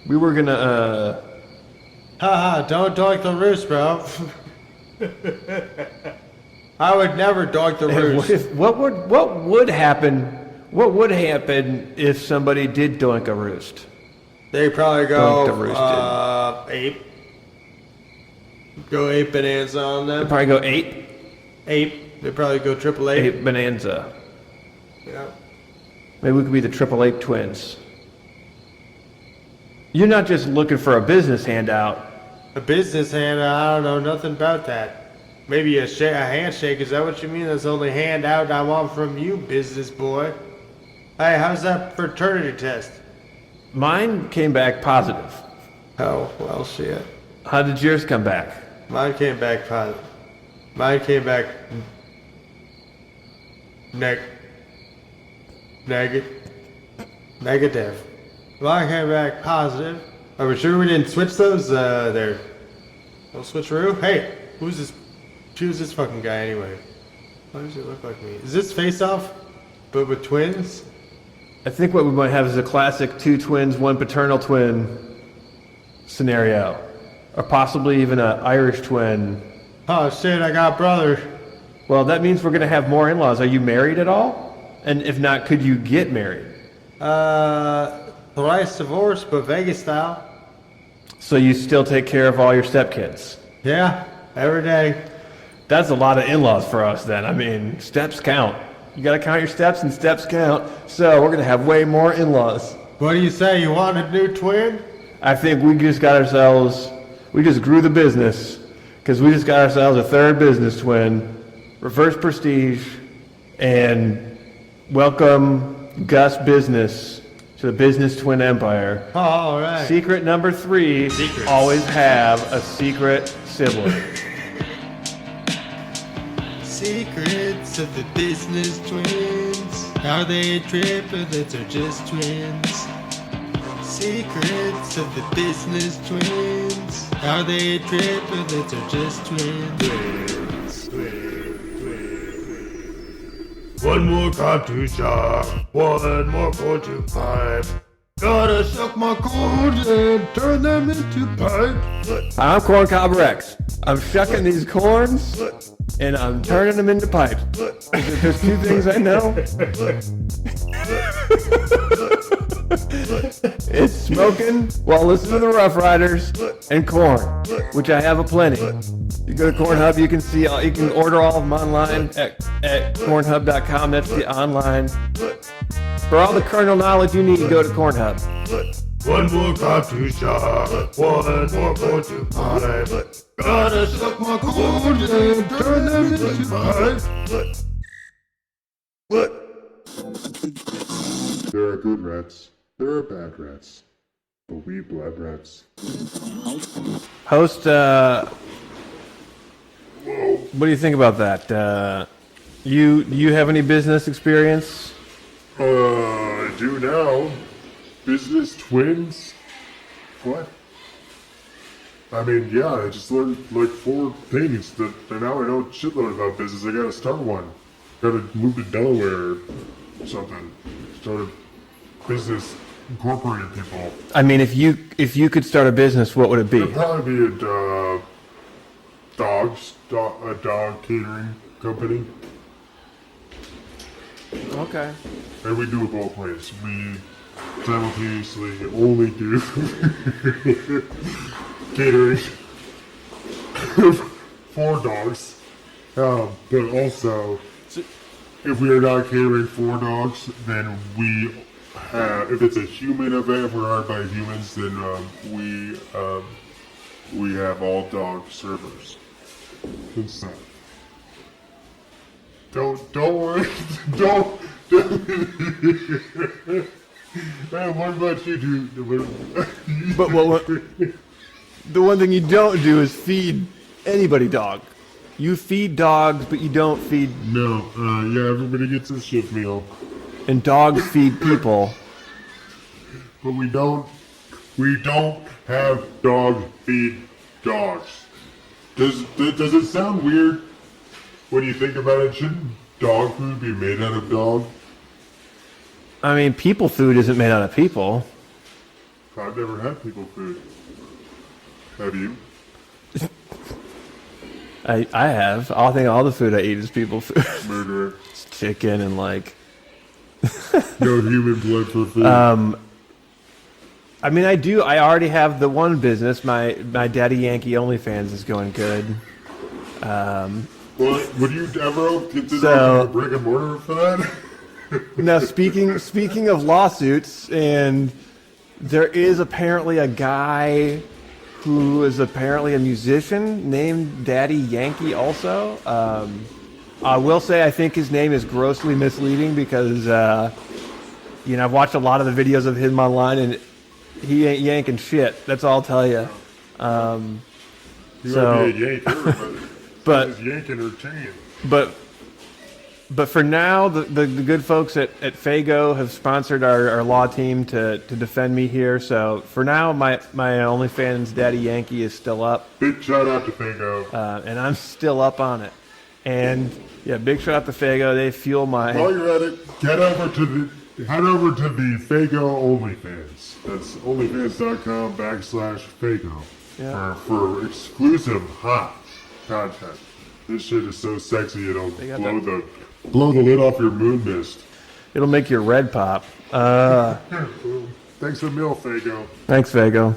A: we were gonna,
C: don't dog the roost, bro. I would never dog the roost.
A: what would happen if somebody did doink a roost?
C: They probably
A: Doink the
C: go,
A: roosted.
C: ape. Go ape bonanza on them.
A: They'd probably go ape.
C: Ape. They'd probably go triple ape.
A: Ape bonanza.
C: Yeah.
A: Maybe we could be the triple ape twins. You're not just looking for a business handout.
C: A business hand, I don't know nothing about that. Maybe a handshake, is that what you mean? That's the only handout I want from you, business boy. Hey, how's that fraternity test?
A: Mine came back positive.
C: Oh, well, shit.
A: How did yours come back?
C: Mine came back positive. Mine came back negative. Mine came back positive. Are we sure we didn't switch those there? Don't switcheroo? Hey, who's this? Who's this fucking guy anyway? Why does he look like me? Is this Face Off, but with twins?
A: I think what we might have is a classic two twins, one paternal twin scenario. Or possibly even an Irish twin.
C: Oh shit, I got brother.
A: Well, that means we're going to have more in-laws. Are you married at all? And if not, could you get married?
C: Thrice divorced, but Vegas style.
A: So you still take care of all your stepkids?
C: Yeah, every day.
A: That's a lot of in-laws for us then. I mean, steps count. You got to count your steps and steps count. So we're going to have way more in-laws.
C: What do you say? You want a new twin?
A: I think we just grew the business because we just got ourselves a third business twin, reverse prestige, and welcome Gus Business to the business twin empire.
C: Oh, all right.
A: Secret number 3, always have a secret sibling.
C: Secrets of the business twins. Are they triplets or just twins? Secrets of the business twins. Are they triplets or just twins? One more cartouche, one more 425. Gotta suck my corns and turn them into pipes.
A: I'm Corn Cob Rex. I'm shucking these corns and I'm turning them into pipes. There's 2 things I know. It's smoking while listening to the Rough Riders and corn, which I have aplenty. You go to Cornhub, you can order all of them online at cornhub.com. That's the online. For all the kernel knowledge you need, go to Cornhub.
C: One more cartouche, one more 425. Gotta suck my corns and turn them into pipes.
B: There are good rats. There are bad rats. But we blood rats.
A: Host, what do you think about that? You have any business experience?
B: I do now. Business twins? What? I mean, yeah, I just learned like 4 things and now I know a shitload about business. I gotta start one. Gotta move to Delaware or something. Start a business, incorporated people.
A: I mean, if you could start a business, what would it be?
B: It'd probably be a dog catering company.
A: Okay.
B: And we do it both ways. We simultaneously only do catering for dogs. But also, if we are not catering for dogs, then we have, if it's a human event, we're hired by humans, then we we have all dog servers. Consent. Don't worry. Don't. Man, what about you do?
A: But what the one thing you don't do is feed anybody dog. You feed dogs, but you don't feed.
B: No, yeah, everybody gets a shift meal.
A: And dogs feed people.
B: But we don't have dog feed dogs. Does it sound weird when you think about it? Shouldn't dog food be made out of dog?
A: I mean, people food isn't made out of people.
B: I've never had people food. Have you?
A: I have. I think all the food I eat is people food.
B: Murderer.
A: It's chicken and like.
B: No human blood for food.
A: I mean, I do. I already have the one business. My Daddy Yankee OnlyFans is going good.
B: Well, would you ever consider
A: So-
B: a brick and mortar for that?
A: Now, speaking of lawsuits, and there is apparently a guy who is apparently a musician named Daddy Yankee also. I will say I think his name is grossly misleading because, I've watched a lot of the videos of him online and he ain't yanking shit. That's all I'll tell you.
B: You
A: So-
B: might be a yanker,
A: But
B: he's yanking her chain.
A: But for now, the good folks at Fago have sponsored our law team to defend me here. So for now, my OnlyFans Daddy Yankee is still up,
B: Big shout out to Fago.
A: and I'm still up on it. And yeah, big shout out to Fago. They fuel
B: While
A: my.
B: you're at it, head over to the Fago OnlyFans. That's onlyfans.com/Fago
A: Yeah.
B: for exclusive hot content. This shit is so sexy it'll
A: got
B: blow the lid off your moon mist.
A: It'll make your red pop.
B: Thanks a mil, Fago.
A: Thanks, Fago.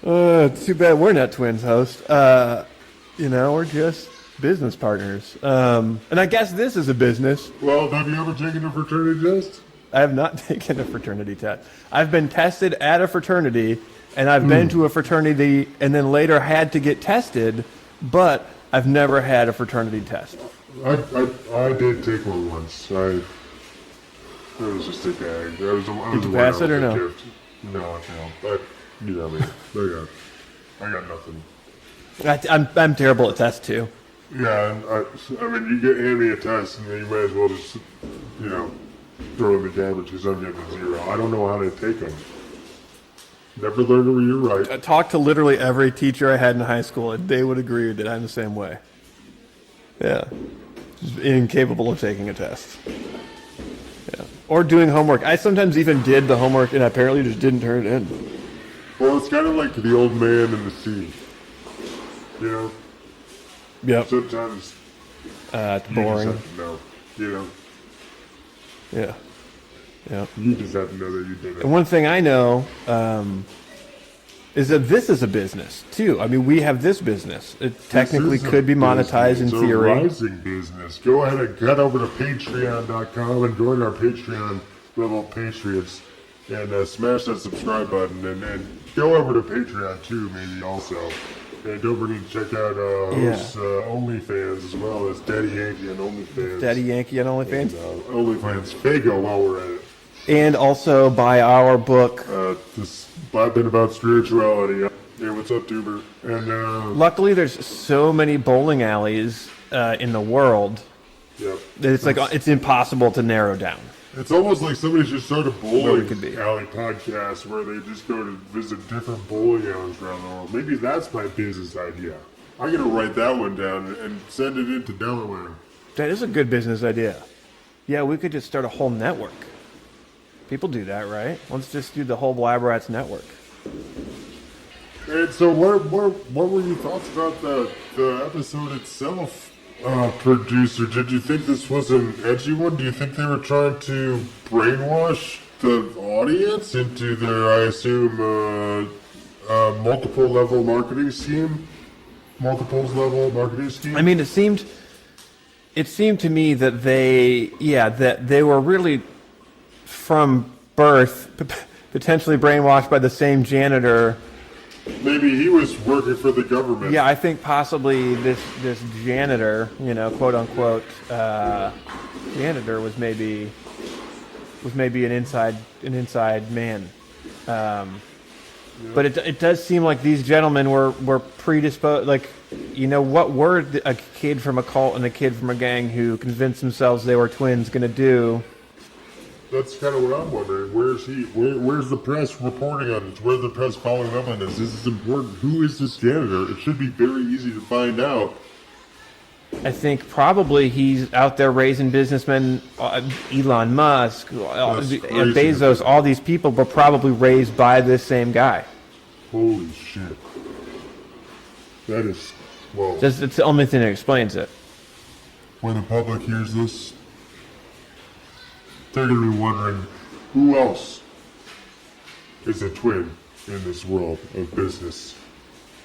A: It's too bad we're not twins, host. We're just business partners. And I guess this is a business.
B: Well, have you ever taken a fraternity test?
A: I have not taken a fraternity test. I've been tested at a fraternity, and I've been to a fraternity and then later had to get tested, but I've never had a fraternity test.
B: I did take one once. It was just a gag. Did
A: you pass it or no?
B: Gift. No, I failed. But you know me. I got nothing.
A: I'm terrible at tests too.
B: Yeah, and I mean, you get hand me a test, and then you might as well just, throw in the garbage because I'm getting a 0. I don't know how to take them. Never learned to read or write.
A: I talked to literally every teacher I had in high school, and they would agree that I'm the same way. Yeah. Just incapable of taking a test. Yeah. Or doing homework. I sometimes even did the homework and apparently just didn't turn it in.
B: Well, it's kind of like the old man in the sea. You know?
A: Yep.
B: Sometimes
A: It's
B: you
A: boring.
B: just have to know. You know?
A: Yeah. Yeah.
B: You just have to know that you did it.
A: And one thing I know is that this is a business too. I mean, we have this business. It technically
B: This is a
A: could be monetized in
B: business,
A: theory.
B: A rising business. Go ahead and head over to patreon.com and join our Patreon level Patriots and smash that subscribe button and go over to Patreon too, maybe also. And don't forget to check out host's OnlyFans as well as Daddy Yankee on OnlyFans.
A: Daddy Yankee on OnlyFans.
B: And, OnlyFans Fago while we're at it.
A: And also buy our book.
B: This I've been about spirituality. Hey, what's up, Tuber? And
A: Luckily, there's so many bowling alleys in the world
B: yeah,
A: that it's impossible to narrow down.
B: it's almost like somebody should start a bowling
A: could be.
B: alley podcast where they just go to visit different bowling alleys around the world. Maybe that's my business idea. I'm gonna write that one down and send it into Delaware.
A: That is a good business idea. Yeah, we could just start a whole network. People do that, right? Let's just do the whole Blab Rats network.
B: And so, what were your thoughts about the episode itself, producer? Did you think this was an edgy one? Do you think they were trying to brainwash the audience into their, I assume, multiple level marketing scheme? Multiples level marketing scheme?
A: I mean, it seemed to me that they were really from birth potentially brainwashed by the same janitor
B: Maybe he was working for the government.
A: Yeah, I think possibly this janitor, quote unquote, janitor was maybe an inside man. But it does seem like these gentlemen were predisposed. Like, what were a kid from a cult and a kid from a gang who convinced themselves they were twins going to do?
B: That's kind of what I'm wondering. Where's he? Where's the press reporting on this? Where's the press following up on this? This is important. Who is this janitor? It should be very easy to find out.
A: I think probably he's out there raising businessmen. Elon Musk, Bezos, all these people were probably raised by this same guy.
B: Holy shit. That is, well,
A: It's the only thing that explains it.
B: when the public hears this, they're going to be wondering, who else is a twin in this world of business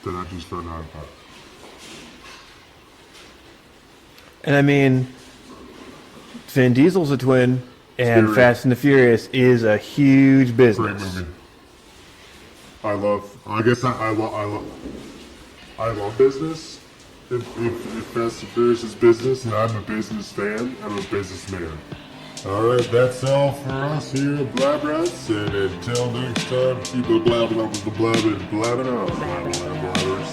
B: that I just found out about?
A: And I mean, Vin Diesel's a twin, and
B: Scary.
A: Fast and the Furious is a huge
B: Great
A: business.
B: movie. I love business. If Fast and Furious is business and I'm a business fan, I'm a businessman. Alright, that's all for us here at Blabrats, and until next time, keep the blabbing on, blabbing on, blabbers.